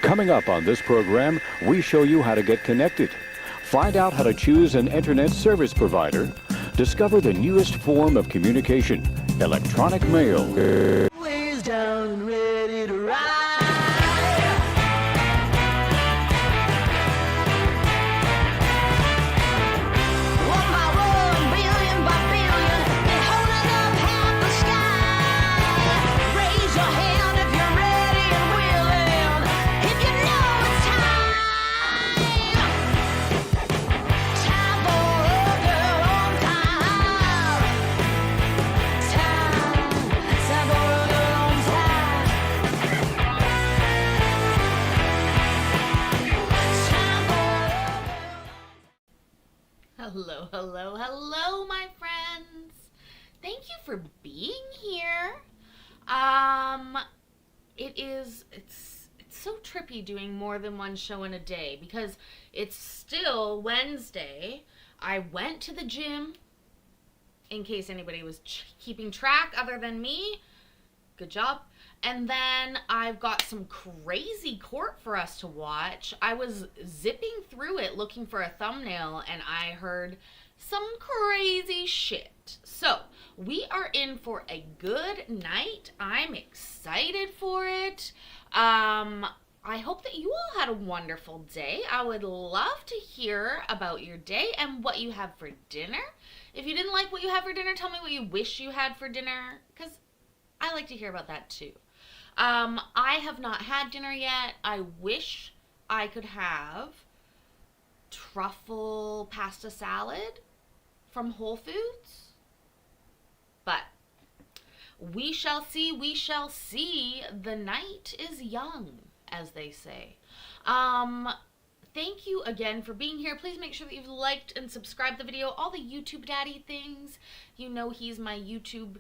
Coming up on this program, we show you how to get connected. Find out how to choose an internet service provider. Discover the newest form of communication, electronic mail. Ways down and ready to ride. One by one, billion by billion, been holding up half the sky. Raise your hand if you're ready and willing, if you know it's time. Time for a girl on fire. Time for a girl on fire. Time for Hello, hello, hello, my friends. Thank you for being here. It's so trippy doing more than one show in a day because it's still Wednesday. I went to the gym, in case anybody was keeping track other than me. Good job. And then I've got some crazy court for us to watch. I was zipping through it looking for a thumbnail and I heard some crazy shit. So we are in for a good night. I'm excited for it. I hope that you all had a wonderful day. I would love to hear about your day and what you have for dinner. If you didn't like what you had for dinner, tell me what you wish you had for dinner, because I like to hear about that too. I have not had dinner yet. I wish I could have truffle pasta salad from Whole Foods, but we shall see, we shall see. The night is young, as they say. Thank you again for being here. Please make sure that you've liked and subscribed the video. All the YouTube daddy things. You know he's my YouTube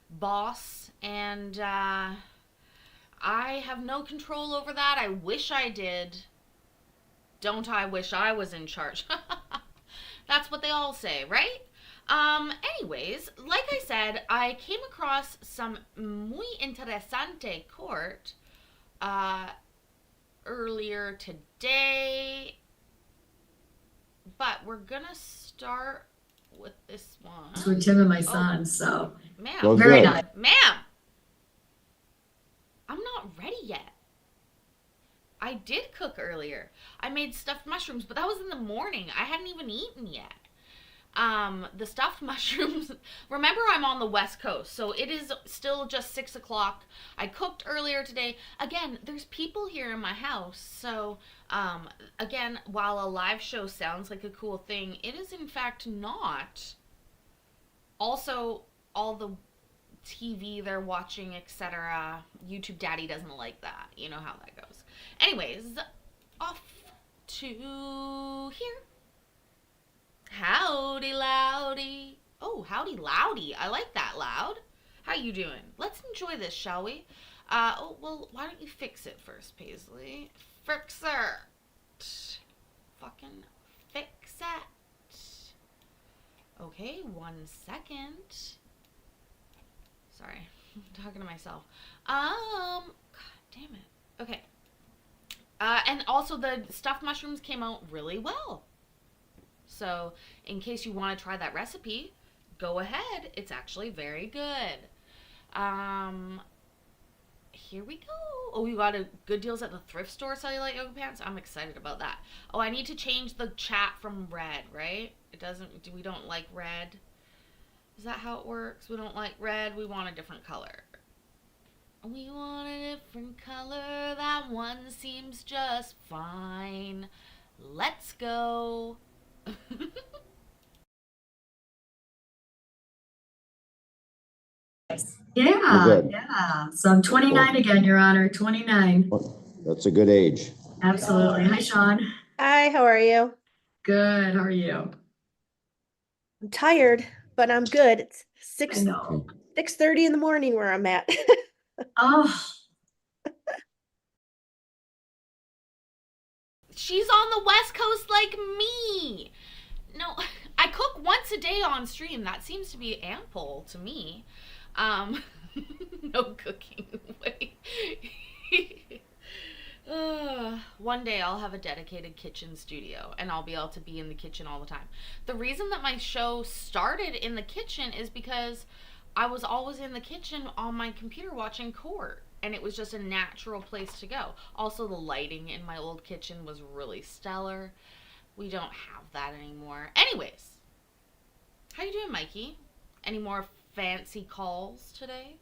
boss, and I have no control over that. I wish I did. Don't I wish I was in charge? That's what they all say, right? Anyways, like I said, I came across some muy interesante court earlier today, but we're gonna start with this one. It's with Tim and my son, so Ma'am, Well, very good. nice. ma'am, I'm not ready yet. I did cook earlier. I made stuffed mushrooms, but that was in the morning. I hadn't even eaten yet. The stuffed mushrooms, remember I'm on the West Coast, so it is still just 6 o'clock. I cooked earlier today. Again, there's people here in my house, so again, while a live show sounds like a cool thing, it is in fact not. Also, all the TV they're watching, etc. YouTube daddy doesn't like that. You know how that goes. Anyways, off to here. Howdy loudy. Oh, howdy loudy. I like that, Loud. How you doing? Let's enjoy this, shall we? Oh, well, why don't you fix it first, Paisley? Fix it. Fucking fix it. Okay, 1 second. Sorry, I'm talking to myself. God damn it. Okay. And also the stuffed mushrooms came out really well. So, in case you want to try that recipe, go ahead. It's actually very good. Here we go. Oh, you got a good deals at the thrift store, Cellulite Yoga Pants? I'm excited about that. Oh, I need to change the chat from red, right? It doesn't, we don't like red. Is that how it works? We don't like red. We want a different color. We want a different color. That one seems just fine. Let's go. Yeah, Good. yeah. So I'm 29 again, Your Honor, 29. That's a good age. Absolutely. Hi, Sean. Hi, how are you? Good. How are you? I'm tired, but I'm good. It's I know. 6:30 in the morning where I'm at. Oh, She's on the West Coast like me. No, I cook once a day on stream. That seems to be ample to me. No cooking. Wait. one day I'll have a dedicated kitchen studio and I'll be able to be in the kitchen all the time. The reason that my show started in the kitchen is because I was always in the kitchen on my computer watching Court, and it was just a natural place to go. Also, the lighting in my old kitchen was really stellar. We don't have that anymore. Anyways, how you doing, Mikey? Any more fancy calls today?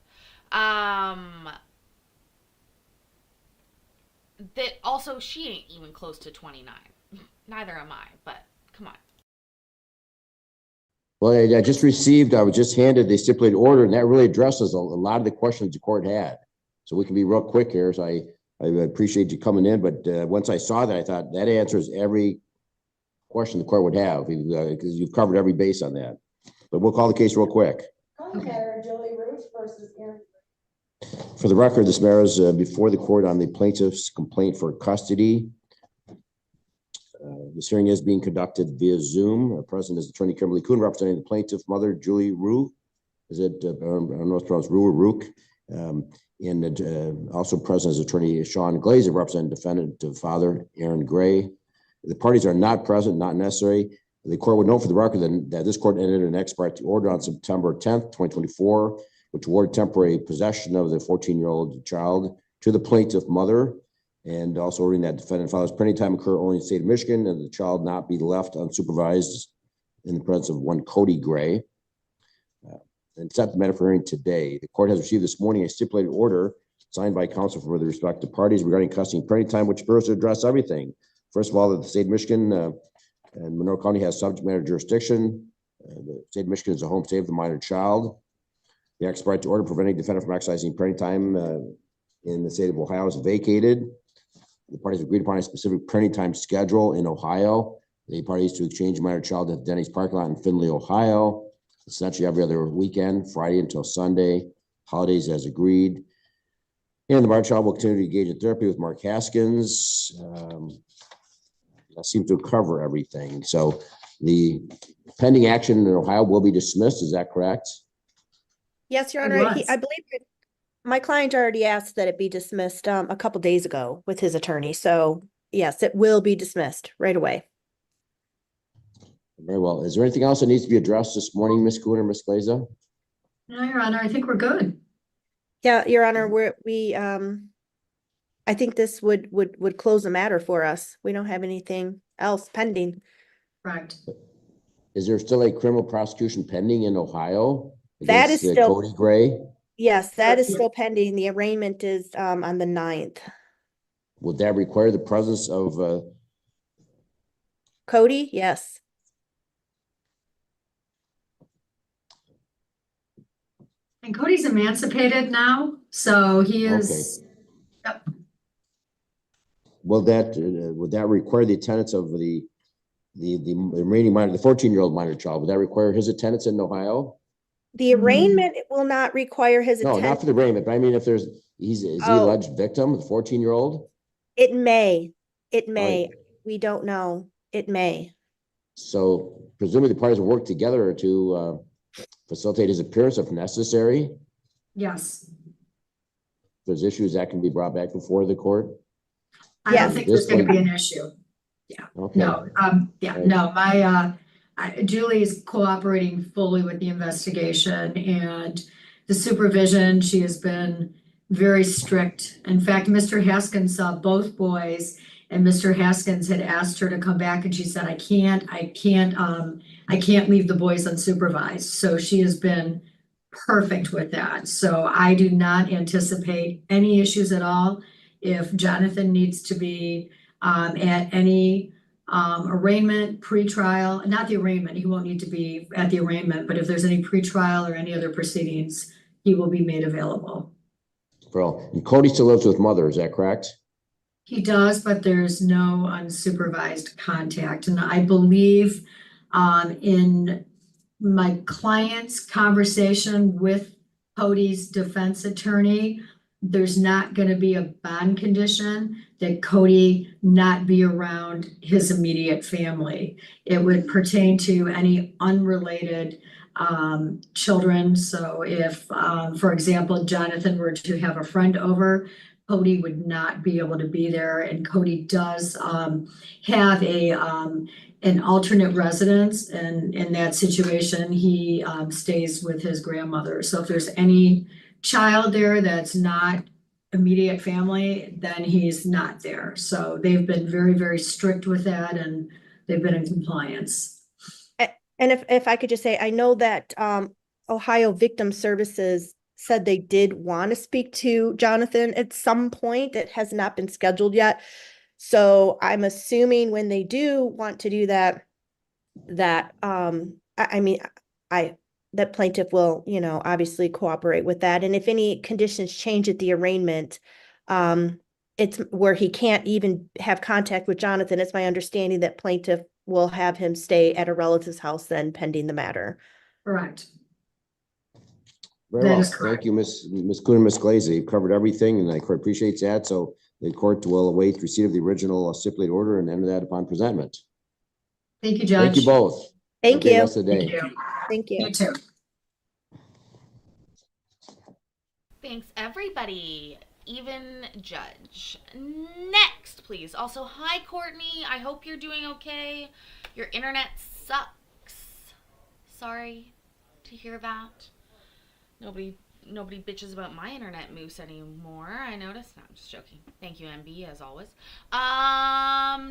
That also, she ain't even close to 29. Neither am I, but come on. Well, I just received, I was just handed the stipulated order, and that really addresses a lot of the questions the court had. So we can be real quick here. So I appreciate you coming in, but once I saw that, I thought that answers every question the court would have, because you've covered every base on that. But we'll call the case real quick. For the record, this matter is before the court on the plaintiff's complaint for custody. This hearing is being conducted via Zoom. Present is Attorney Kimberly Kuhn, representing the plaintiff mother, Julie Rue. Is it, I don't know if it's pronounced Rue or Rook. And also present is Attorney Sean Glazer, representing defendant father, Aaron Gray. The parties are not present, not necessary. The court would note for the record that this court entered an ex parte order on September 10th, 2024, which awarded temporary possession of the 14-year-old child to the plaintiff mother, and also ordering that defendant father's parenting time occur only in the state of Michigan and the child not be left unsupervised in the presence of one Cody Gray. And set the matter for hearing today. The court has received this morning a stipulated order signed by counsel for the respective parties regarding custody and parenting time, which appears to address everything. First of all, that the state of Michigan and Monroe County has subject matter jurisdiction. The state of Michigan is a home state of the minor child. The ex parte order preventing defendant from exercising parenting time in the state of Ohio is vacated. The parties agreed upon a specific parenting time schedule in Ohio. The parties to exchange minor child at Denny's parking lot in Findlay, Ohio. Essentially every other weekend, Friday until Sunday, holidays as agreed. And the minor child will continue to engage in therapy with Mark Haskins. That seems to cover everything. So the pending action in Ohio will be dismissed. Is that correct? Yes, Your It Honor. was. I believe my client already asked that it be dismissed a couple days ago with his attorney. So yes, it will be dismissed right away. Very well. Is there anything else that needs to be addressed this morning, Ms. Kuhn or Ms. Glazer? No, Your Honor, I think we're good. Yeah, Your Honor, I think this would close the matter for us. We don't have anything else pending. Correct. Is there still a criminal prosecution pending in Ohio That against is still- Cody Gray? Yes, that is still pending. The arraignment is on the 9th. Would that require the presence of Cody, yes. And Cody's emancipated now, so he is, yep, would that require the attendance of the remaining minor, the 14-year-old minor child? Would that require his attendance in Ohio? The arraignment will not require his No, not attendance. for the arraignment, but I mean, if is he alleged victim, the 14-year-old? It may. It may. Right. We don't know. It may. So presumably the parties will work together to facilitate his appearance if necessary. yes. If there's issues that can be brought back before the court. I Yes. don't think there's gonna be an issue. Okay. No, yeah, Right. no, Julie is cooperating fully with the investigation and the supervision. She has been very strict. In fact, Mr. Haskins saw both boys, and Mr. Haskins had asked her to come back, and she said, I can't leave the boys unsupervised. So she has been perfect with that. So I do not anticipate any issues at all. If Jonathan needs to be at any arraignment, pretrial, not the arraignment, he won't need to be at the arraignment, but if there's any pretrial or any other proceedings, he will be made available. Well, and Cody still lives with mother, is that correct? He does, but there's no unsupervised contact. And I believe in my client's conversation with Cody's defense attorney, there's not going to be a bond condition that Cody not be around his immediate family. It would pertain to any unrelated children. So if, for example, Jonathan were to have a friend over, Cody would not be able to be there, and Cody does have an alternate residence, and in that situation, he stays with his grandmother. So if there's any child there that's not immediate family, then he's not there. So they've been very, very strict with that, and they've been in compliance. And if I could just say, I know that Ohio Victim Services said they did want to speak to Jonathan at some point. It has not been scheduled yet. So I'm assuming when they do want to do that, that that plaintiff will, obviously cooperate with that. And if any conditions change at the arraignment, it's where he can't even have contact with Jonathan. It's my understanding that plaintiff will have him stay at a relative's house then pending the matter. Correct. Very That well. is correct. Thank you, Ms. Kuhn and Ms. Glaze. You've covered everything, and the court appreciates that. So the court will await receipt of the original stipulated order and enter that upon presentment. Thank you, Judge. Thank you both. Thank Have a great you. rest of the Thank day. you. Thank you. You too. Thanks, everybody. Even Judge. Next, please. Also, hi, Courtney. I hope you're doing okay. Your internet sucks. Sorry to hear that. Nobody bitches about my internet moose anymore. I noticed. No, I'm just joking. Thank you, MB, as always.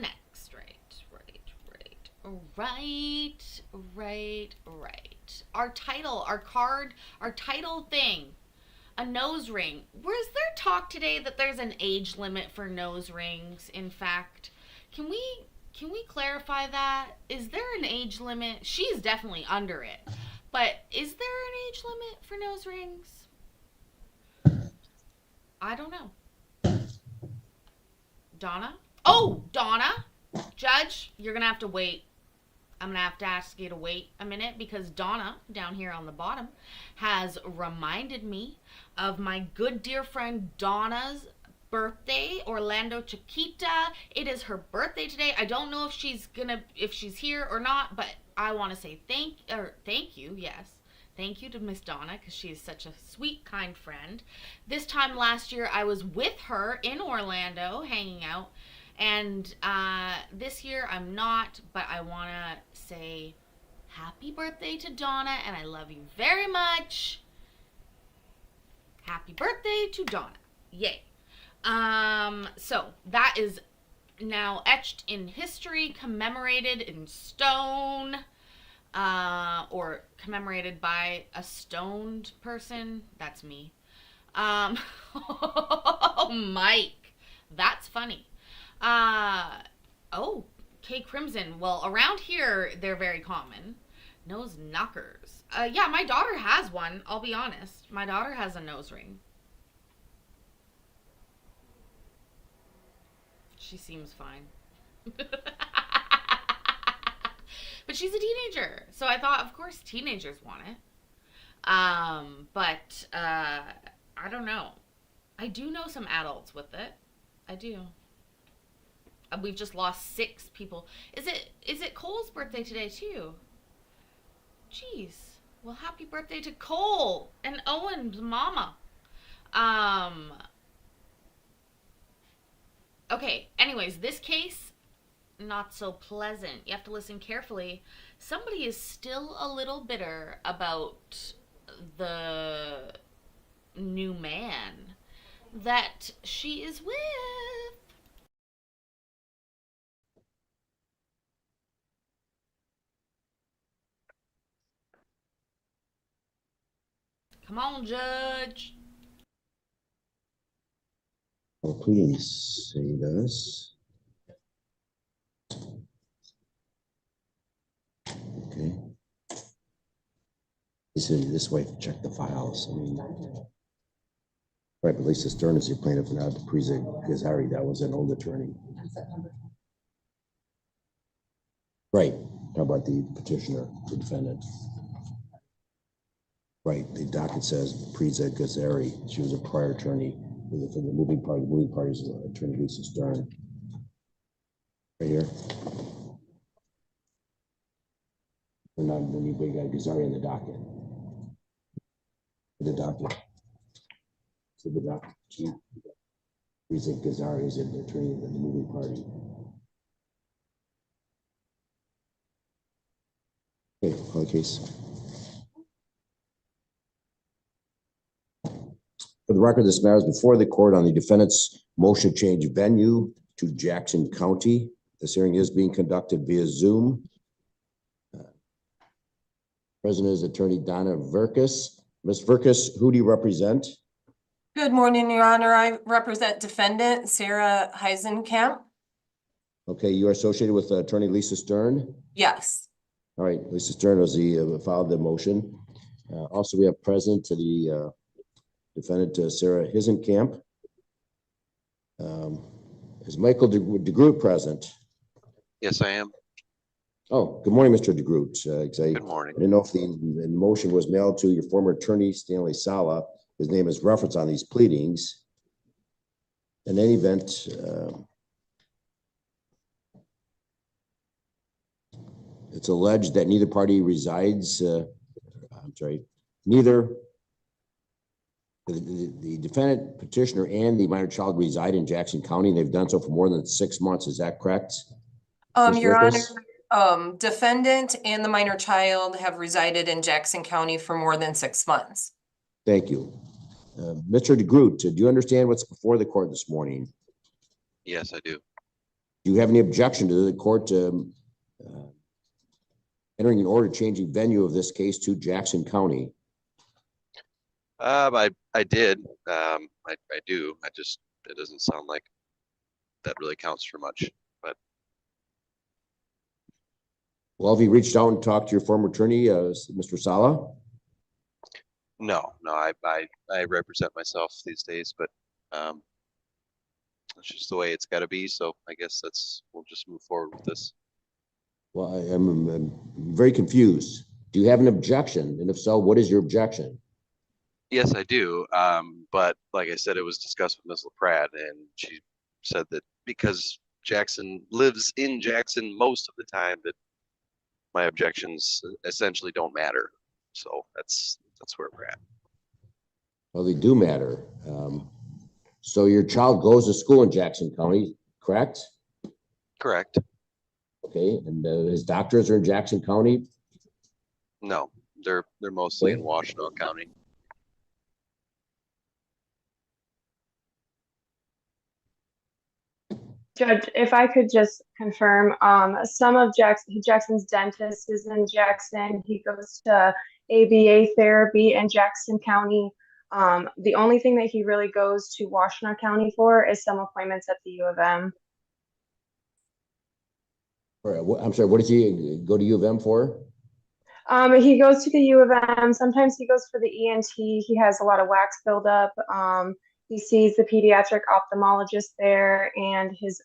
Next, right. Our title, our card, our title thing. A nose ring. Was there talk today that there's an age limit for nose rings? In fact, can we clarify that? Is there an age limit? She's definitely under it. But is there an age limit for nose rings? I don't know. Donna? Oh, Donna? Judge, you're going to have to wait. I'm going to have to ask you to wait a minute because Donna, down here on the bottom, has reminded me of my good dear friend Donna's birthday, Orlando Chiquita. It is her birthday today. I don't know if she's here or not, but I want to say thank you, yes. Thank you to Miss Donna because she is such a sweet, kind friend. This time last year, I was with her in Orlando hanging out. And this year I'm not, but I want to say happy birthday to Donna, and I love you very much. Happy birthday to Donna. Yay. So that is now etched in history, commemorated in stone, or commemorated by a stoned person. That's me. Oh, Mike. That's funny. Oh, K Crimson. Well, around here, they're very common. Nose knockers. Yeah, my daughter has one. I'll be honest. My daughter has a nose ring. She seems fine. But she's a teenager. So I thought, of course, teenagers want it. But I don't know. I do know some adults with it. I do. We've just lost 6 people. Is it Cole's birthday today too? Jeez. Well, happy birthday to Cole and Owen's mama. Okay, anyways, this case, not so pleasant. You have to listen carefully. Somebody is still a little bitter about the new man that she is with. Come on, Judge. Oh, please say this. Okay. This way, check the files. I mean, right, but Lisa Stern is your plaintiff, not the Gazari. That was an old attorney. Right. How about the petitioner, the defendant? Right. The docket says Priza Gazari. She was a prior attorney for the moving party. The moving party's attorney, Lisa Stern. Right here. And not the new big guy Gazari in the docket. The docket. So the docket. Teresa Gazzari is the attorney of the moving party. Okay, call the case. For the record, this matter is before the court on the defendant's motion to change venue to Jackson County. This hearing is being conducted via Zoom. President is Attorney Donna Verkus. Ms. Verkus, who do you represent? Good morning, Your Honor. I represent defendant Sarah Heisenkamp. Okay, you are associated with Attorney Lisa Stern? Yes. All right, Lisa Stern was the filed the motion. Also, we have present to the defendant Sarah Heisenkamp. Is Michael DeGroot present? Yes, I am. Oh, good morning, Mr. DeGroot. Good morning. I didn't know if the motion was mailed to your former attorney, Stanley Sala. His name is referenced on these pleadings. In any event, it's alleged that neither party resides, neither the defendant, petitioner, and the minor child reside in Jackson County. They've done so for more than 6 months. Is that correct? Ms. Your Verkus? Honor, defendant and the minor child have resided in Jackson County for more than 6 months. Thank you. Mr. DeGroot, do you understand what's before the court this morning? Yes, I do. Do you have any objection to the court entering an order changing venue of this case to Jackson County? I did. I do. It doesn't sound like that really counts for much. But Well, have you reached out and talked to your former attorney, Mr. Sala? no, I represent myself these days, but that's just the way it's got to be. So I guess we'll just move forward with this. Well, I'm very confused. Do you have an objection? And if so, what is your objection? Yes, I do. But like I said, it was discussed with Ms. LaPrade, and she said that because Jackson lives in Jackson most of the time, that my objections essentially don't matter. So that's where we're at. Well, they do matter. So your child goes to school in Jackson County, correct? Correct. Okay, and his doctors are in Jackson County? No, they're mostly in Washtenaw County. Judge, if I could just confirm, some of Jackson's dentist is in Jackson. He goes to ABA therapy in Jackson County. The only thing that he really goes to Washtenaw County for is some appointments at the U of M. I'm sorry, what does he go to U of M for? He goes to the U of M. Sometimes he goes for the ENT. He has a lot of wax buildup. He sees the pediatric ophthalmologist there, and his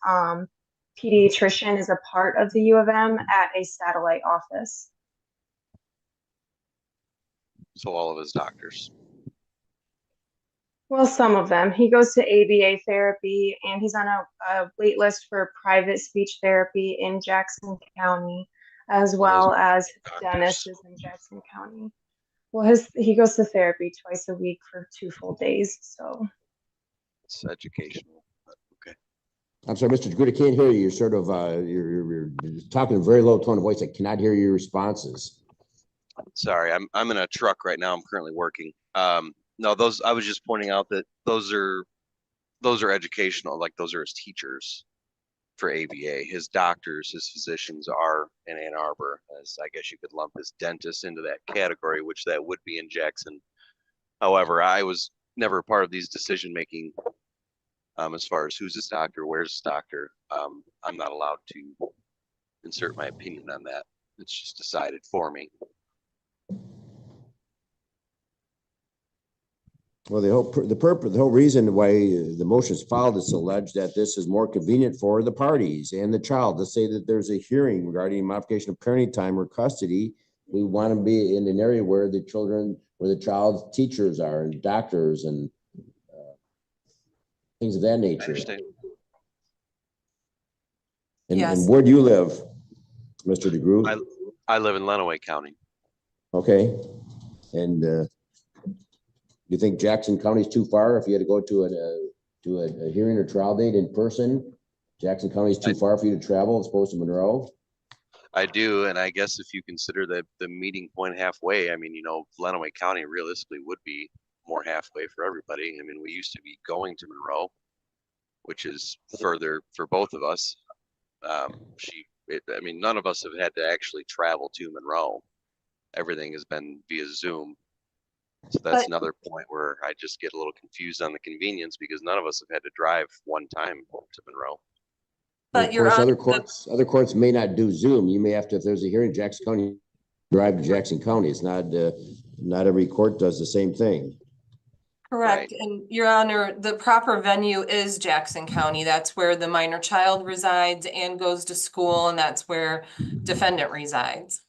pediatrician is a part of the U of M at a satellite office. So all of his doctors. Well, some of them. He goes to ABA therapy, and he's on a wait list for private speech therapy in Jackson County, as well as his dentist is in Jackson County. Well, he goes to therapy twice a week for 2 full days, so. It's educational. But okay. I'm sorry, Mr. DeGroot, I can't hear you. You're sort of, you're talking in a very low tone of voice. I cannot hear your responses. Sorry, I'm in a truck right now. I'm currently working. No, I was just pointing out that those are educational, like those are his teachers for ABA. His doctors, his physicians are in Ann Arbor, as I guess you could lump his dentist into that category, which that would be in Jackson. However, I was never part of these decision-making as far as who's his doctor, where's his doctor. I'm not allowed to insert my opinion on that. It's just decided for me. Well, the whole reason why the motion is filed is to allege that this is more convenient for the parties and the child to say that there's a hearing regarding modification of parenting time or custody. We want to be in an area where the child's teachers are and doctors and things of that nature. I understand. Yes. And where do you live, Mr. DeGroot? I live in Lenawee County. Okay. And you think Jackson County is too far if you had to go to to a hearing or trial date in person? Jackson County is too far for you to travel as opposed to Monroe? I do, and I guess if you consider the meeting point halfway, I mean, you know, Lenawee County realistically would be more halfway for everybody. I mean, we used to be going to Monroe, which is further for both of us. I mean, none of us have had to actually travel to Monroe. Everything has been via Zoom. So that's But- another point where I just get a little confused on the convenience because none of us have had to drive one time to Monroe. Well, But of Your course, Honor, other courts may not do Zoom. You may have to, if there's a hearing in Jackson County, drive to Jackson County. It's not every court does the same thing. correct, and Your Honor, the proper venue is Jackson County. That's where the minor child resides and goes to school, and that's where defendant resides.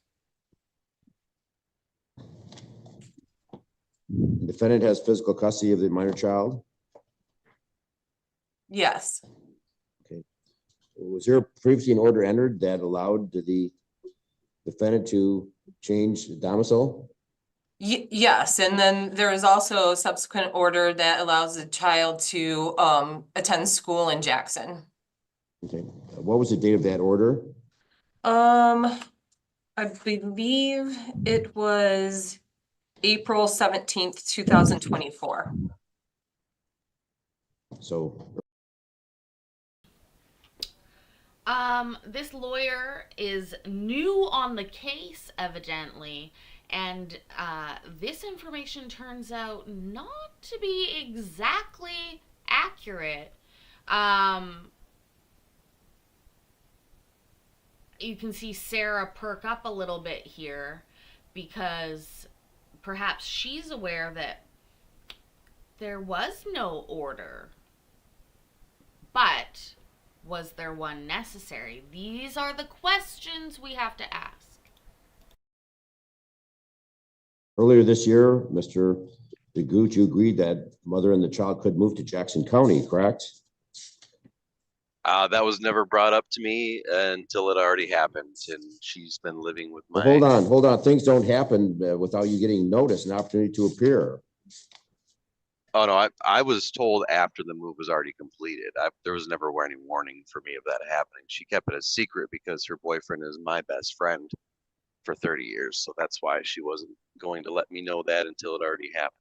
The defendant has physical custody of the minor child. Yes, Was there previously an order entered that allowed the defendant to change the domicile? yes, and then there is also a subsequent order that allows the child to attend school in Jackson. Okay. What was the date of that order? I believe it was April 17th, 2024. So This lawyer is new on the case, evidently, and this information turns out not to be exactly accurate. You can see Sarah perk up a little bit here because perhaps she's aware that there was no order. But was there one necessary? These are the questions we have to ask. earlier this year, Mr. DeGooch, you agreed that mother and the child could move to Jackson County, correct? That was never brought up to me until it already happened, and she's been living with my. Well, hold on. Things don't happen without you getting notice and opportunity to appear. Oh no, I was told after the move was already completed. There was never any warning for me of that happening. She kept it a secret because her boyfriend is my best friend for 30 years, so that's why she wasn't going to let me know that until it already happened.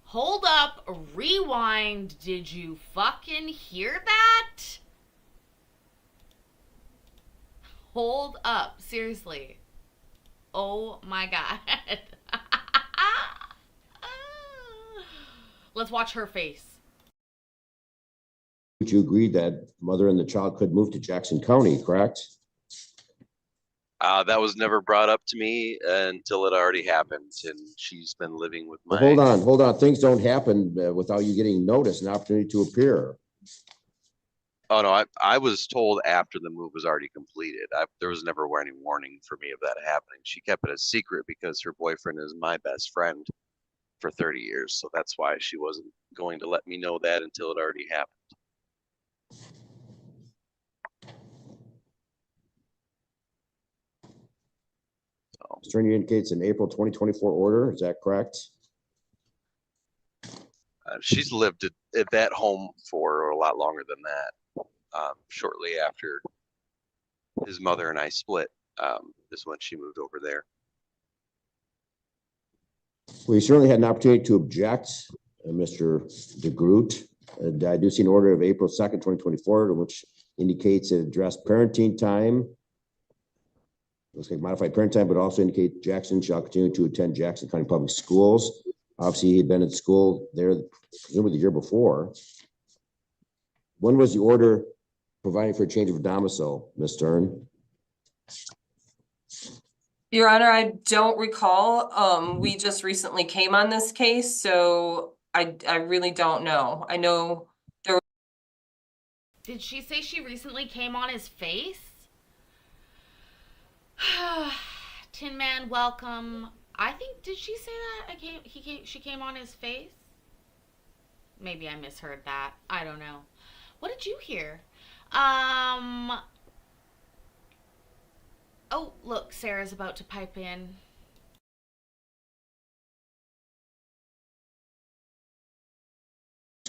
Hold up, rewind. Did you fucking hear that? Hold up, seriously. Oh my god. Let's watch her face. You agreed that mother and the child could move to Jackson County, correct? That was never brought up to me until it already happened, and she's been living with my. Well, hold on. Things don't happen without you getting notice and opportunity to appear. Oh no, I was told after the move was already completed. There was never any warning for me of that happening. She kept it a secret because her boyfriend is my best friend for 30 years, so that's why she wasn't going to let me know that until it already happened. Attorney indicates an April 2024 order. Is that correct? She's lived at that home for a lot longer than that. Shortly after his mother and I split, is when she moved over there. Well, you certainly had an opportunity to object, Mr. DeGroot. I do see an order of April 2nd, 2024, which indicates it addressed parenting time. Looks like modified parent time, but also indicate Jackson shall continue to attend Jackson County Public Schools. Obviously, he'd been in school there presumably the year before. When was the order providing for a change of domicile, Ms. Stern? Your Honor, I don't recall. We just recently came on this case, so I really don't know. I know there. Did she say she recently came on his face? Tin Man, welcome. I think, did she say that? She came on his face? Maybe I misheard that. I don't know. What did you hear? Oh, look, Sarah's about to pipe in.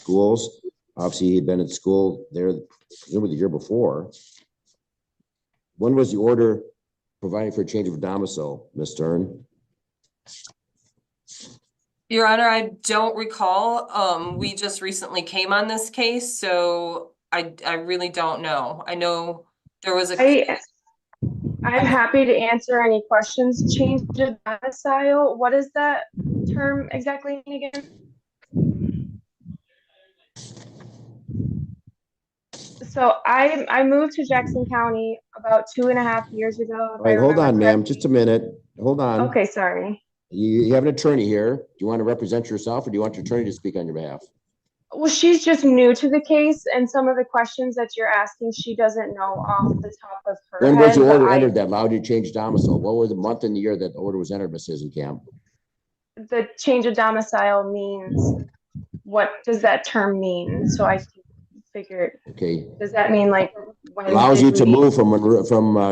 schools. Obviously, he'd been at school there presumably the year before. When was the order providing for a change of domicile, Ms. Stern? Your Honor, I don't recall. We just recently came on this case, so I really don't know. I know there was I'm happy to answer any questions. Change of domicile, what does that term exactly mean again? So I moved to Jackson County about 2.5 years ago. All right, hold on, ma'am, just a minute. Hold on. Okay, sorry. You have an attorney here. Do you want to represent yourself or do you want your attorney to speak on your behalf? Well, she's just new to the case, and some of the questions that you're asking, she doesn't know off the top of her When was head. the but order entered that allowed you to change domicile? What was the month and the year that the order was entered, Ms. Camp? The change of domicile means, what does that term mean? So I figured, Okay, does that mean like when allows did you to we- move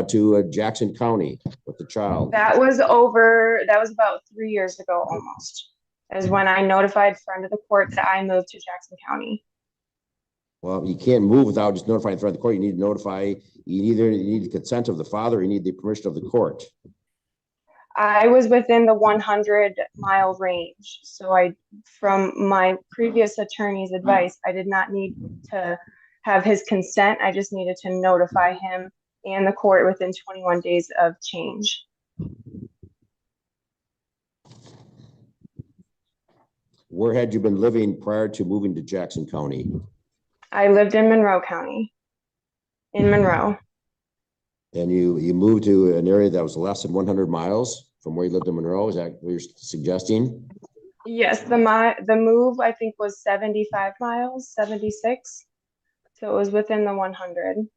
to Jackson County with the child. That was about 3 years ago almost, is when I notified friend of the court that I moved to Jackson County. Well, you can't move without just notifying the front of the court. You need to notify, you need the consent of the father, or you need the permission of the court. I was within the 100-mile range. So from my previous attorney's advice, I did not need to have his consent. I just needed to notify him and the court within 21 days of change. Where had you been living prior to moving to Jackson County? I lived in Monroe County, in Monroe. And you moved to an area that was less than 100 miles from where you lived in Monroe? Is that what you're suggesting? Yes, the move I think was 75 miles, 76. So it was within the 100.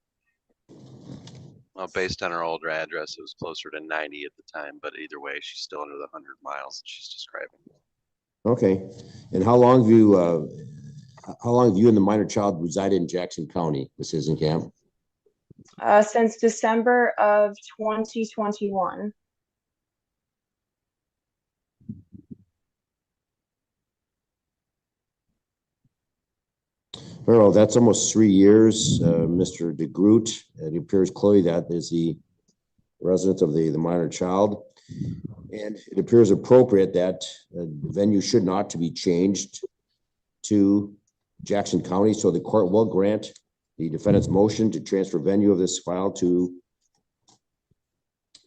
Well, based on her older address, it was closer to 90 at the time, but either way, she's still under the 100 miles that she's describing. Okay. And how long have you and the minor child resided in Jackson County, Ms. Hisenkamp? Since December of 2021. Well, that's almost 3 years, Mr. DeGroot. It appears clearly that is the residence of the minor child. And it appears appropriate that venue should not to be changed to Jackson County. So the court will grant the defendant's motion to transfer venue of this file to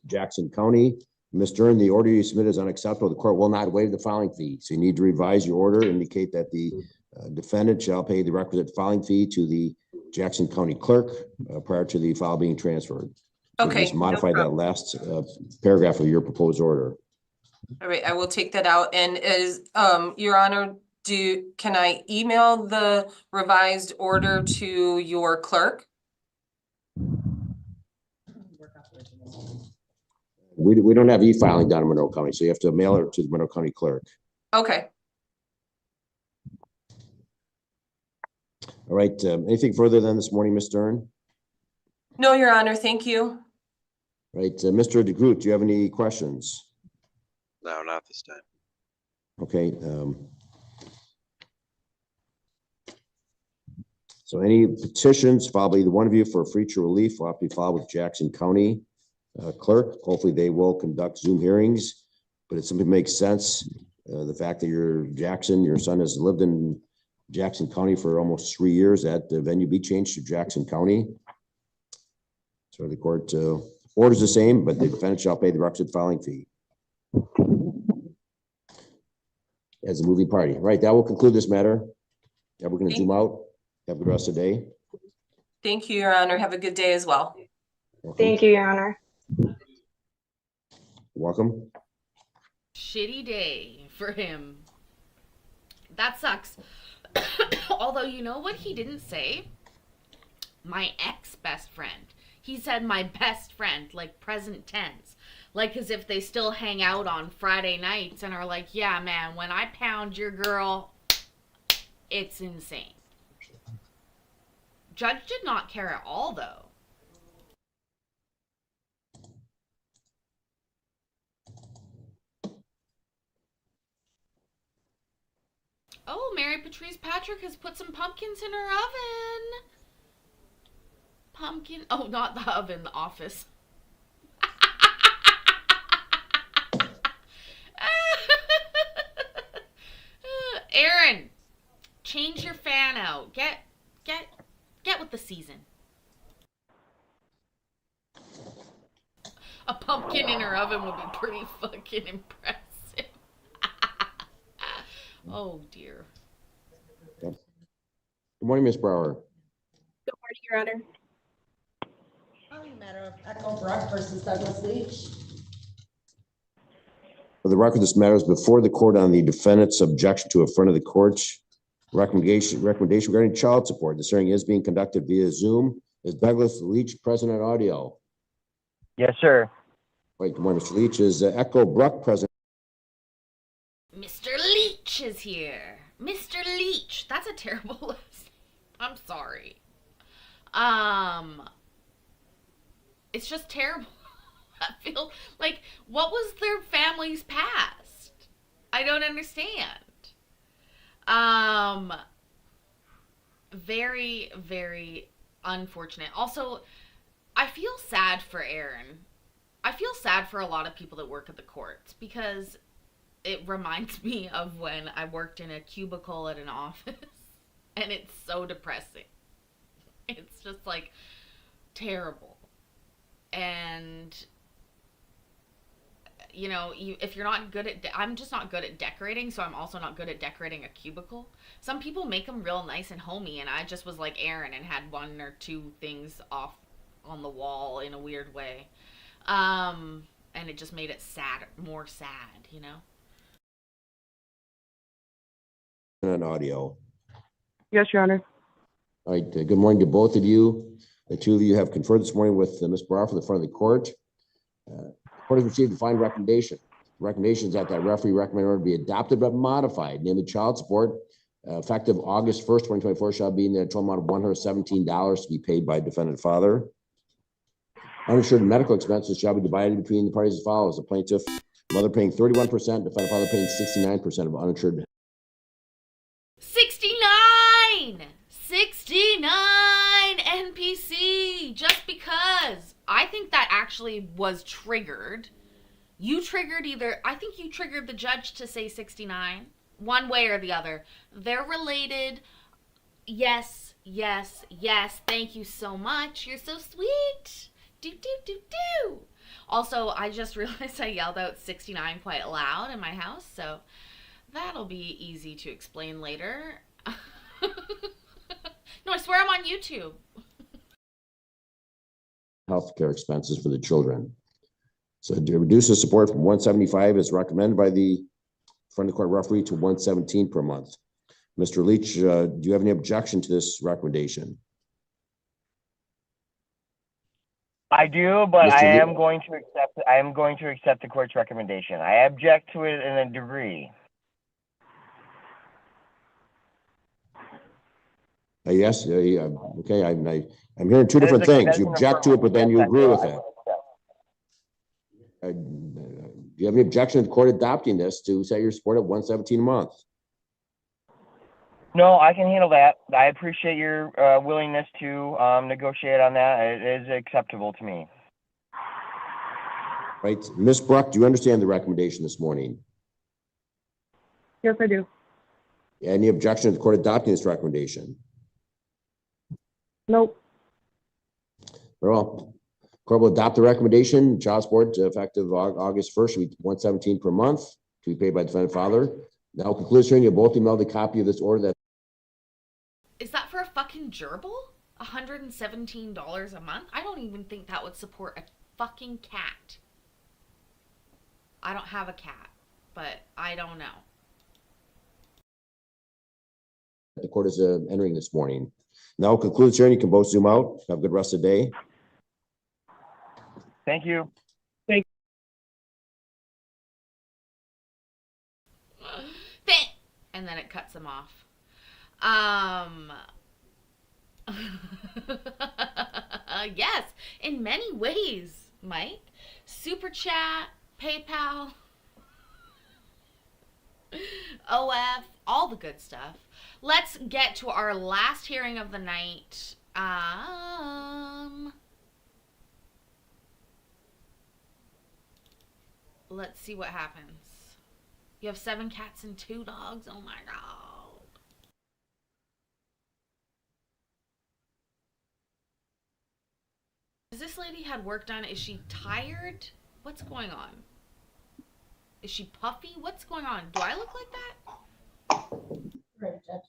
Jackson County. Ms. Stern, the order you submitted is unacceptable. The court will not waive the filing fee. So you need to revise your order, indicate that the defendant shall pay the requisite filing fee to the Jackson County clerk prior to the file being transferred. So Okay, just no modify that problem. last paragraph of your proposed order. All right, I will take that out. And Your Honor, can I email the revised order to your clerk? We don't have e-filing down in Monroe County, so you have to mail it to the Monroe County clerk. Okay. All right, anything further than this morning, Ms. Stern? No, Your Honor, thank you. All right, Mr. DeGroot, do you have any questions? No, not this time. Okay. So any petitions filed by either one of you for future relief will have to be filed with Jackson County clerk. Hopefully they will conduct Zoom hearings, but it simply makes sense. The fact that your son has lived in Jackson County for almost 3 years, that the venue be changed to Jackson County. So the court orders the same, but the defendant shall pay the requisite filing fee as a moving party. Right, that will conclude this matter. Yeah, we're going to zoom out. Have a good rest of the day. Thank you, Your Honor. Have a good day as well. Welcome. Thank you, Your Honor. Welcome. Shitty day for him. That sucks. Although, you know what he didn't say? My ex-best friend. He said my best friend, like present tense. Like as if they still hang out on Friday nights and are like, yeah, man, when I pound your girl, it's insane. Judge did not care at all, though. Oh, Mary Patrice Patrick has put some pumpkins in her oven. Pumpkin. Oh, not the oven, the office. Aaron, change your fan out. Get with the season. A pumpkin in her oven would be pretty fucking impressive. Oh dear. Good morning, Ms. Brower. Good morning, Your Honor. Matter of Echo Brock versus Douglas Leach. For the record, this matter is before the court on the defendant's objection to a front of the court recommendation regarding child support. This hearing is being conducted via Zoom. Is Douglas Leach present on audio? Yes, sir. Wait, good morning, Mr. Leach. Is Echo Bruck present? Mr. Leach is here. Mr. Leach. That's a terrible list. I'm sorry. It's just terrible. I feel like, what was their family's past? I don't understand. Very, very unfortunate. Also, I feel sad for Aaron. I feel sad for a lot of people that work at the courts because it reminds me of when I worked in a cubicle at an office, and it's so depressing. It's just like terrible. And you know, if you're not good at, I'm just not good at decorating, so I'm also not good at decorating a cubicle. Some people make them real nice and homey, and I just was like Aaron and had one or two things off on the wall in a weird way. And it just made it sad, more sad, you know? On audio. Yes, Your Honor. All right, good morning to both of you. The two of you have conferred this morning with Ms. Brower for the front of the court. The court has received a fine recommendation. The recommendation is that referee recommended order be adopted but modified, namely child support, effective August 1st, 2024, shall be in the total amount of $117 to be paid by defendant father. Uninsured medical expenses shall be divided between the parties as follows. The plaintiff, mother paying 31%, defendant father paying 69% of uninsured. 69 NPC, just because. I think that actually was triggered. You triggered I think you triggered the judge to say 69, one way or the other. They're related. Yes, yes, yes. Thank you so much. You're so sweet. Do. Also, I just realized I yelled out 69 quite loud in my house, so that'll be easy to explain later. No, I swear I'm on YouTube. Healthcare expenses for the children. So to reduce the support from 175 as recommended by the front of the court referee to 117 per month. Mr. Leach, do you have any objection to this recommendation? I do, but Mr. I Lee- am going to accept the court's recommendation. I object to it in a degree. Yes, okay, I'm hearing two different things. You object to it, but then you agree with it. Do you have any objection to the court adopting this to set your support at 117 a month? No, I can handle that. I appreciate your willingness to negotiate on that. It is acceptable to me. Right, Ms. Bruck, do you understand the recommendation this morning? Yes, I do. Any objection to the court adopting this recommendation? Nope. Very well. Court will adopt the recommendation. Child support effective August 1st, should be 117 per month to be paid by defendant father. Now concludes hearing. You both emailed a copy of this order. That Is that for a fucking gerbil? $117 a month? I don't even think that would support a fucking cat. I don't have a cat, but I don't know. the court is entering this morning. Now concludes hearing. You can both zoom out. Have a good rest of the day. Thank you. And then it cuts them off. Yes, in many ways, Mike. Super chat, PayPal, OF, all the good stuff. Let's get to our last hearing of the night. Let's see what happens. You have 7 cats and 2 dogs. Oh my god. Has this lady had work done? Is she tired? What's going on? Is she puffy? What's going on? Do I look like that? Right, Judge.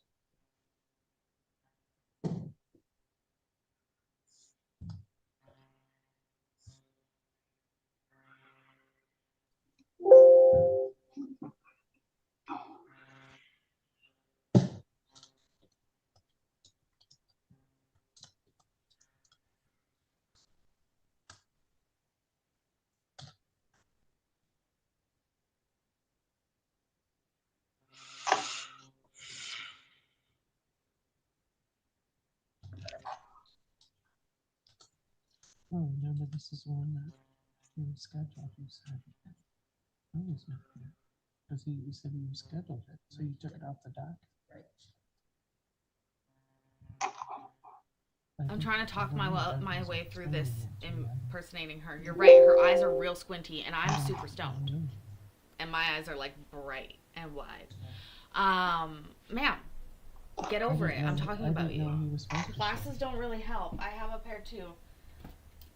Oh, no, but this is one that you scheduled, you said. I was not there. Because you said you scheduled it, so you took it off the dock. I'm trying to talk my way through this impersonating her. You're right, her eyes are real squinty, and I'm super stoned. And my eyes are like bright and wide. Ma'am, get over it. I'm talking about you. Glasses don't really help. I have a pair too.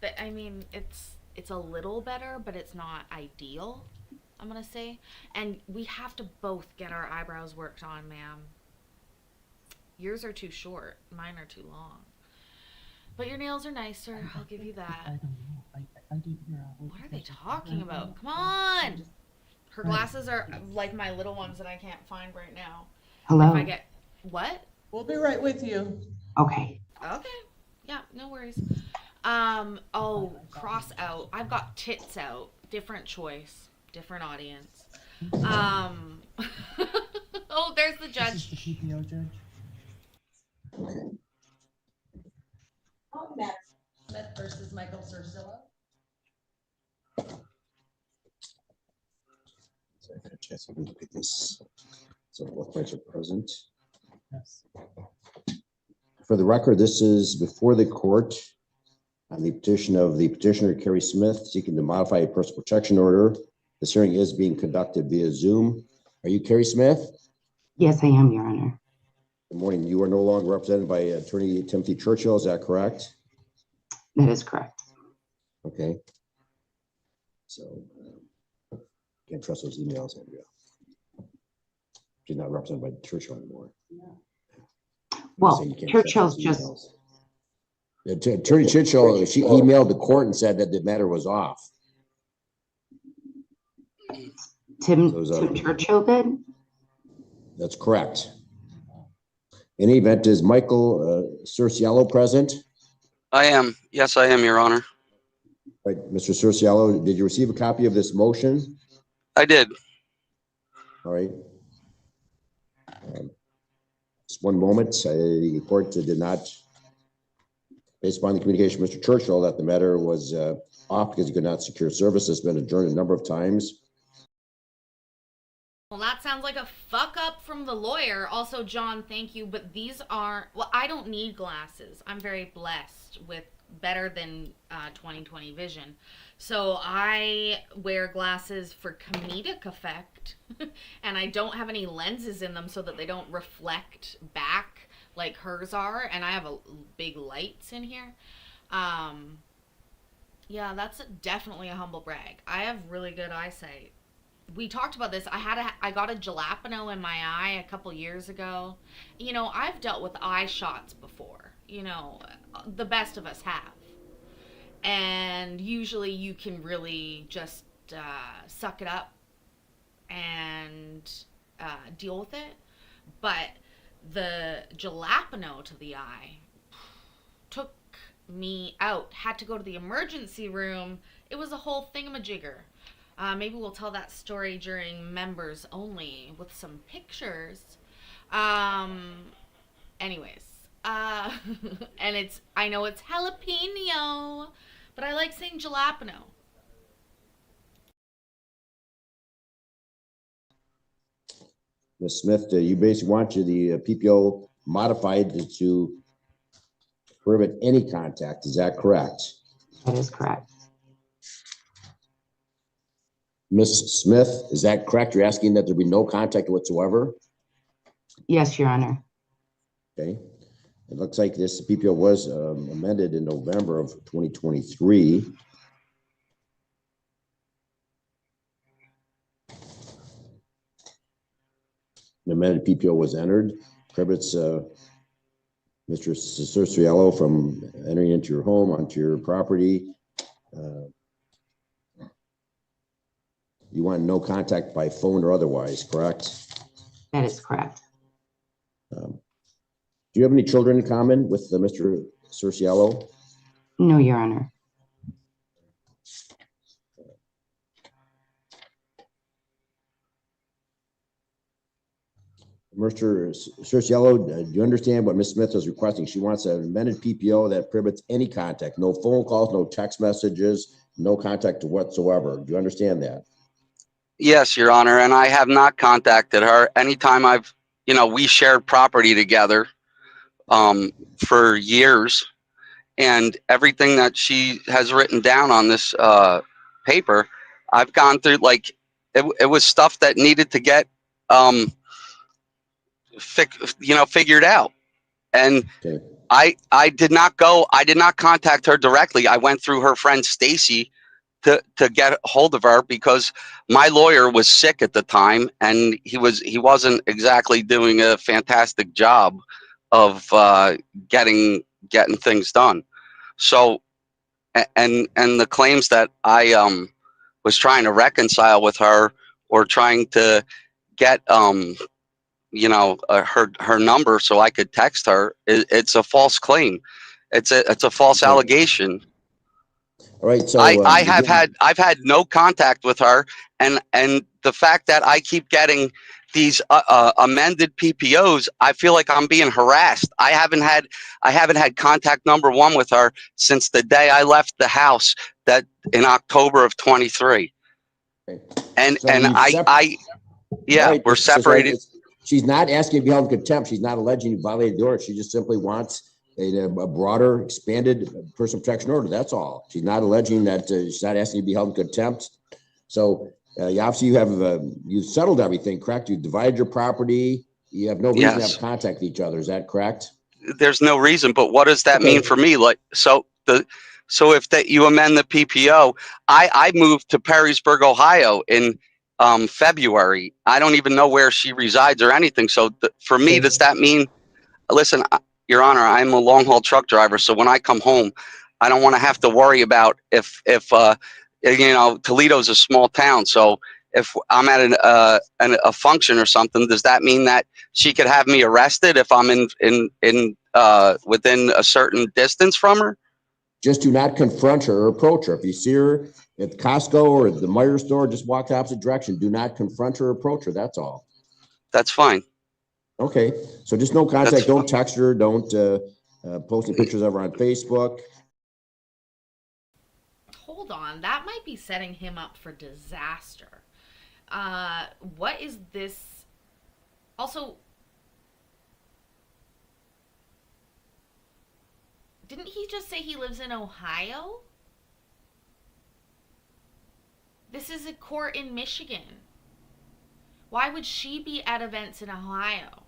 But I mean, it's a little better, but it's not ideal, I'm gonna say. And we have to both get our eyebrows worked on, ma'am. Yours are too short. Mine are too long. But your nails are nicer. I'll give you that. I don't know. I didn't hear out. What are they talking about? Come on! Her glasses are like my little ones that I can't find right now. Hello. If I get... What? We'll be right with you. Okay. Okay. Yeah, no worries. Oh, cross out. I've got tits out. Different choice. Different audience. Oh, there's the judge. This is the PPO judge. Matt Smith versus Michael Cercillo. So I got a chance to look at this. So both parties are present. Yes. For the record, this is before the court on the petition of the petitioner Carrie Smith seeking to modify a personal protection order. This hearing is being conducted via Zoom. Are you Carrie Smith? Yes, I am, Your Honor. Good morning. You are no longer represented by Attorney Timothy Churchill. Is that correct? That is correct. Okay. So can't trust those emails, Andrea. She's not represented by Churchill anymore. Well, Churchill's just, Attorney Churchill, she emailed the court and said that the matter was off. Tim So, Churchill did? That's correct. In any event, is Michael Cerciello present? I am. Yes, I am, Your Honor. Right, Mr. Cerciello, did you receive a copy of this motion? I did. All right. Just one moment. The court did not, based upon the communication of Mr. Churchill, that the matter was off because he could not secure service. It's been adjourned a number of times. Well, that sounds like a fuck up from the lawyer. Also, John, thank you, but these aren't... Well, I don't need glasses. I'm very blessed with better than 20/20 vision. So I wear glasses for comedic effect, and I don't have any lenses in them so that they don't reflect back like hers are, and I have big lights in here. Yeah, that's definitely a humble brag. I have really good eyesight. We talked about this. I got a jalapeno in my eye a couple years ago. You know, I've dealt with eye shots before. You know, the best of us have. And usually you can really just suck it up and deal with it. But the jalapeno to the eye took me out. Had to go to the emergency room. It was a whole thingamajigger. Maybe we'll tell that story during members only with some pictures. Anyways, and I know it's jalapeno, but I like saying jalapeno. Ms. Smith, you basically want the PPO modified to prohibit any contact. Is that correct? That is correct. Ms. Smith, is that correct? You're asking that there be no contact whatsoever? Yes, Your Honor. Okay. It looks like this PPO was amended in November of 2023. The amended PPO was entered, prohibits Mr. Cerciello from entering into your home, onto your property. You want no contact by phone or otherwise, correct? That is correct. Do you have any children in common with Mr. Cerciello? No, Your Honor. Mr. Cerciello, do you understand what Ms. Smith is requesting? She wants an amended PPO that prohibits any contact, no phone calls, no text messages, no contact whatsoever. Do you understand that? Yes, Your Honor, and I have not contacted her. Anytime we shared property together for years, and everything that she has written down on this paper, I've gone through, like, it was stuff that needed to get figured out. And okay. I did not contact her directly. I went through her friend Stacy to get hold of her because my lawyer was sick at the time, and he wasn't exactly doing a fantastic job of getting things done. So, and the claims that I was trying to reconcile with her, or trying to get her number so I could text her, it's a false claim. It's a false allegation. All right, so I've had no contact with her, and the fact that I keep getting these amended PPOs, I feel like I'm being harassed. I haven't had contact number one with her since the day I left the house, that in October of 23. Okay. And So right, we're separated. She's not asking to be held in contempt. She's not alleging you violated the order. She just simply wants a broader, expanded personal protection order. That's all. She's not alleging that. She's not asking to be held in contempt. So obviously you've settled everything, correct? You divided your property. You have no reason to have contact with each other. Is that correct? There's no reason, but what does that mean for me? Like, so if you amend the PPO, I moved to Perrysburg, Ohio in February. I don't even know where she resides or anything. So for me, does that mean? Listen, Your Honor, I'm a long haul truck driver, so when I come home, I don't want to have to worry about if Toledo's a small town. So if I'm at a function or something, does that mean that she could have me arrested if I'm in within a certain distance from her? Just do not confront her or approach her. If you see her at Costco or at the Meijer store, just walk the opposite direction. Do not confront her or approach her. That's all. That's fine. Okay, so just no contact. Don't text her. Don't post any pictures of her on Facebook. Hold on, that might be setting him up for disaster. What is this? Also, didn't he just say he lives in Ohio? This is a court in Michigan. Why would she be at events in Ohio?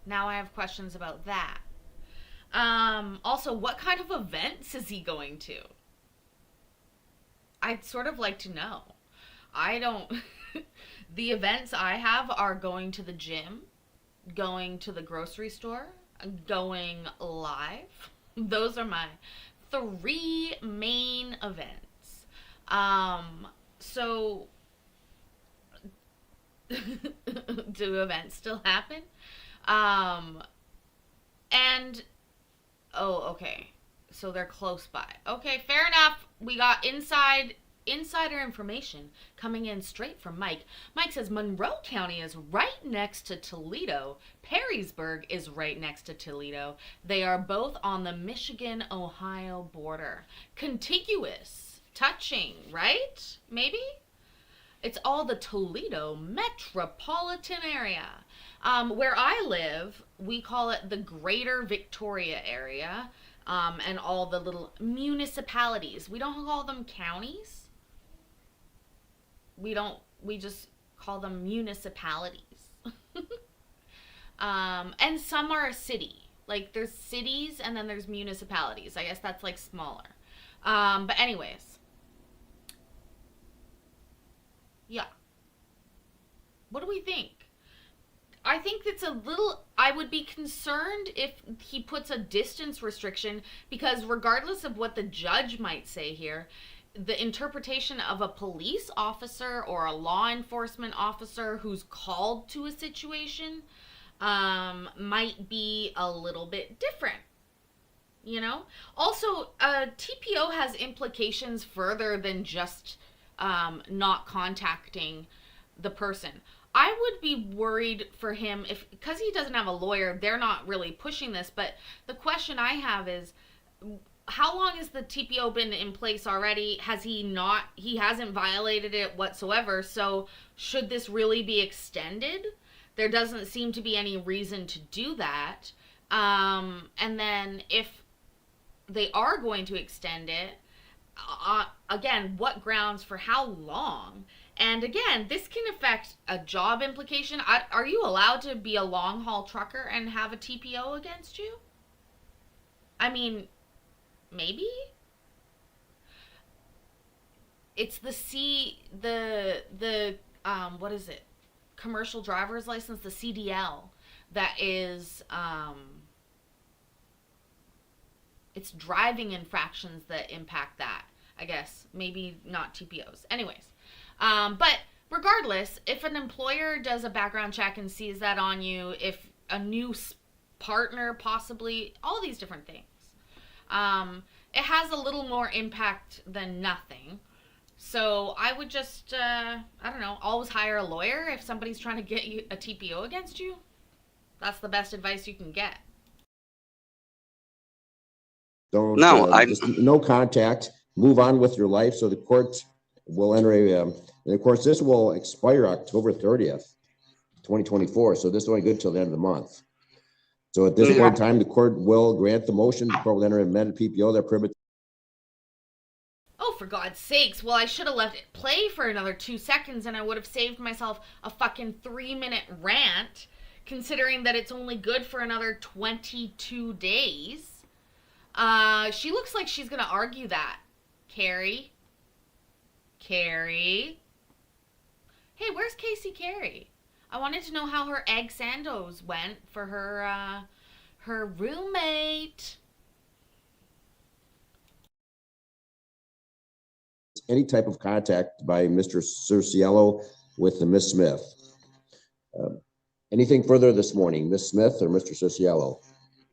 Now I have questions about that. Also, what kind of events is he going to? I'd sort of like to know. I don't... The events I have are going to the gym, going to the grocery store, going live. Those are my 3 main events. So... do events still happen? And okay, so they're close by. Okay, fair enough. We got insider information coming in straight from Mike. Mike says Monroe County is right next to Toledo. Perrysburg is right next to Toledo. They are both on the Michigan-Ohio border. Contiguous, touching, right? Maybe? It's all the Toledo metropolitan area. Where I live, we call it the Greater Victoria area, and all the little municipalities. We don't call them counties. We just call them municipalities. And some are a city. Like there's cities and then there's municipalities. I guess that's like smaller. But anyways. Yeah. What do we think? I think it's a little, I would be concerned if he puts a distance restriction, because regardless of what the judge might say here, the interpretation of a police officer or a law enforcement officer who's called to a situation might be a little bit different. You know? Also, TPO has implications further than just not contacting the person. I would be worried for him if, because he doesn't have a lawyer, they're not really pushing this, but the question I have is, how long has the TPO been in place already? He hasn't violated it whatsoever, so should this really be extended? There doesn't seem to be any reason to do that. And then if they are going to extend it, again, what grounds for how long? And again, this can affect a job implication. Are you allowed to be a long haul trucker and have a TPO against you? I mean, maybe? It's the what is it? Commercial driver's license, the CDL, that is, it's driving infractions that impact that, I guess. Maybe not TPOs. Anyways. But regardless, if an employer does a background check and sees that on you, if a new partner possibly, all these different things, it has a little more impact than nothing. So I would just, I don't know, always hire a lawyer if somebody's trying to get you a TPO against you. That's the best advice you can get. Don't, No, just no contact, move on with your life. So the court will enter and of course, this will expire October 30th, 2024. So this is only good till the end of the month. So at this point in time, the court will grant the motion. The court will enter an amended PPO that prohibits. Oh, for God's sakes. Well, I should have let it play for another 2 seconds and I would have saved myself a fucking 3-minute rant, considering that it's only good for another 22 days. She looks like she's going to argue that. Carrie? Hey, where's Casey Carey? I wanted to know how her egg sandos went for her roommate. Any type of contact by Mr. Cerciello with the Miss Smith. Anything further this morning, Miss Smith or Mr. Cerciello?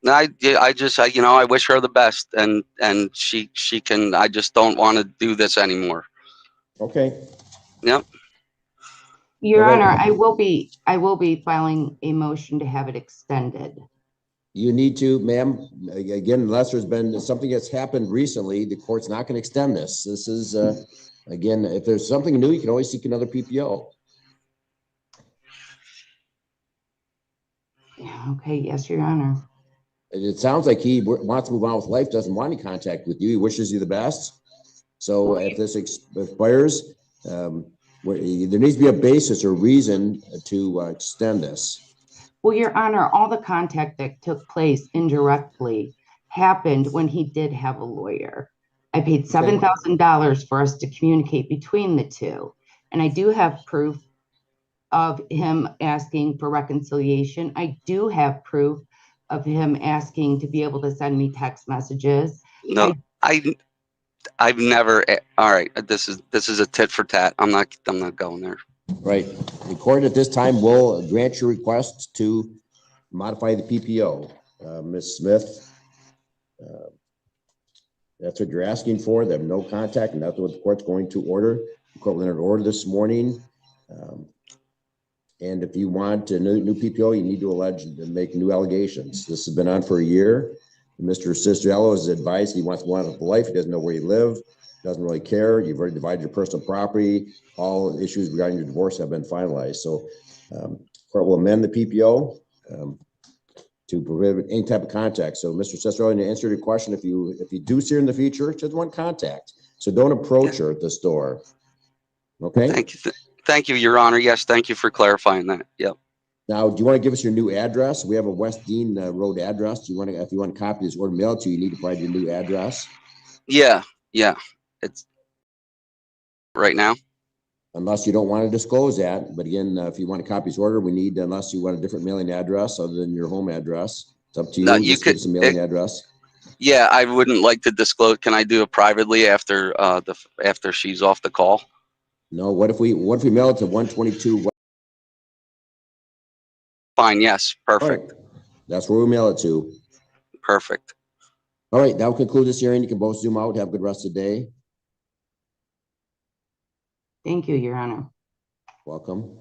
I wish her the best, and she can. I just don't want to do this anymore. Okay. Yep. Your Honor, I will be filing a motion to have it extended. You need to, ma'am, again, unless there's been something that's happened recently, the court's not going to extend this. This is, again, if there's something new, you can always seek another PPO. Okay, yes, Your Honor. It sounds like he wants to move on with life, doesn't want any contact with you. He wishes you the best. So if this expires, there needs to be a basis or reason to extend this. Well, Your Honor, all the contact that took place indirectly happened when he did have a lawyer. I paid $7,000 for us to communicate between the two. And I do have proof of him asking for reconciliation. I do have proof of him asking to be able to send me text messages. No, I've never. All right, this is a tit for tat. I'm not going there. Right. The court at this time will grant your request to modify the PPO. Ms. Smith, that's what you're asking for. They have no contact, and that's what the court's going to order. The court will enter an order this morning. And if you want a new PPO, you need to allege and make new allegations. This has been on for a year. Mr. Cistriello has advised he wants one of life. He doesn't know where you live. doesn't really care. You've already divided your personal property. All issues regarding your divorce have been finalized. So court will amend the PPO to prohibit any type of contact. So Mr. Cicero, to answer your question, if you do see her in the future, just one contact. So don't approach her at the store. Okay? Thank you. Thank you, Your Honor. Yes, thank you for clarifying that. Yep. Now, do you want to give us your new address? We have a West Dean Road address. Do you want to, if you want to copy this or mail it to you, you need to provide your new address. Yeah. It's right now. Unless you don't want to disclose that. But again, if you want a copy's order, we need, unless you want a different mailing address other than your home address. It's up to you. No, you Just give could- us a mailing address. Yeah, I wouldn't like to disclose. Can I do it privately after after she's off the call? No, what if we mail it to 122? Fine. Yes. Perfect. Right. That's where we mail it to. Perfect. All right, that will conclude this hearing. You can both zoom out. Have a good rest of the day. Thank you, Your Honor. Welcome.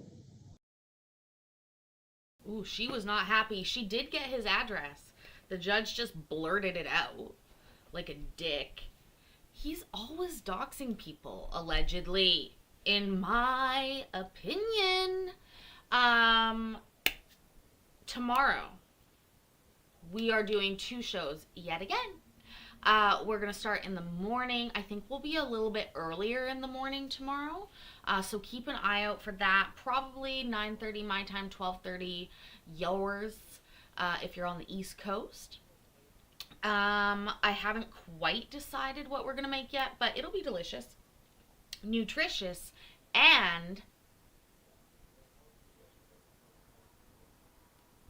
Ooh, she was not happy. She did get his address. The judge just blurted it out like a dick. He's always doxing people, allegedly, in my opinion. Tomorrow, we are doing 2 shows yet again. We're going to start in the morning. I think we'll be a little bit earlier in the morning tomorrow. So keep an eye out for that. Probably 9:30 my time, 12:30 yours, if you're on the East Coast. I haven't quite decided what we're going to make yet, but it'll be delicious, nutritious, and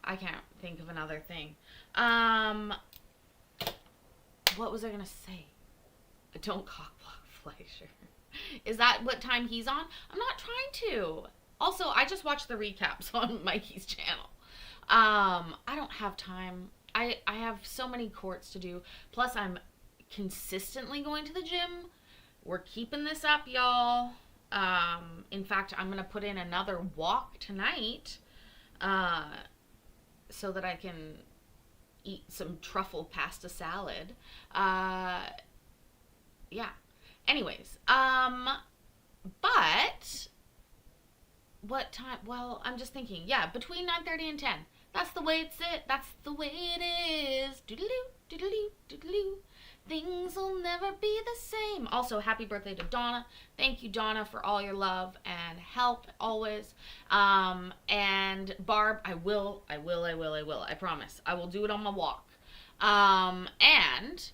I can't think of another thing. What was I going to say? Don't cockblock Fleischer. Is that what time he's on? I'm not trying to. Also, I just watched the recaps on Mikey's channel. I don't have time. I have so many courts to do. Plus, I'm consistently going to the gym. We're keeping this up, y'all. In fact, I'm going to put in another walk tonight so that I can eat some truffle pasta salad. Yeah. Anyways, but what time? Well, I'm just thinking, yeah, between 9:30 and 10. That's the way that's the way it is. Doodaloo, doodaloo, doodaloo. Things will never be the same. Also, happy birthday to Donna. Thank you, Donna, for all your love and help always. And Barb, I will. I promise. I will do it on my walk. And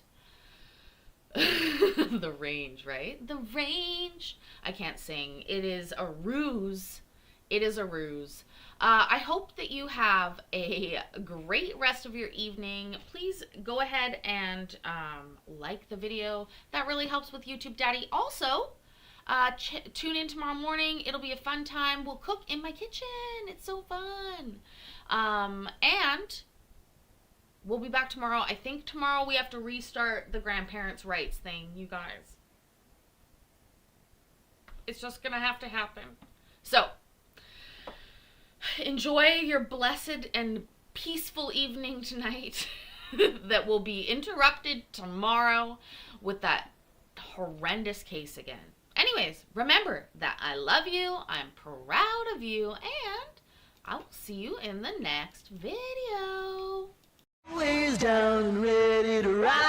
the range, right? The range. I can't sing. It is a ruse. It is a ruse. I hope that you have a great rest of your evening. Please go ahead and like the video. That really helps with YouTube Daddy. Also, tune in tomorrow morning. It'll be a fun time. We'll cook in my kitchen. It's so fun. And we'll be back tomorrow. I think tomorrow we have to restart the grandparents' rights thing, you guys. It's just gonna have to happen. So, enjoy your blessed and peaceful evening tonight that will be interrupted tomorrow with that horrendous case again. Anyways, remember that I love you, I'm proud of you, and I will see you in the next video. Ways down and ready to ride.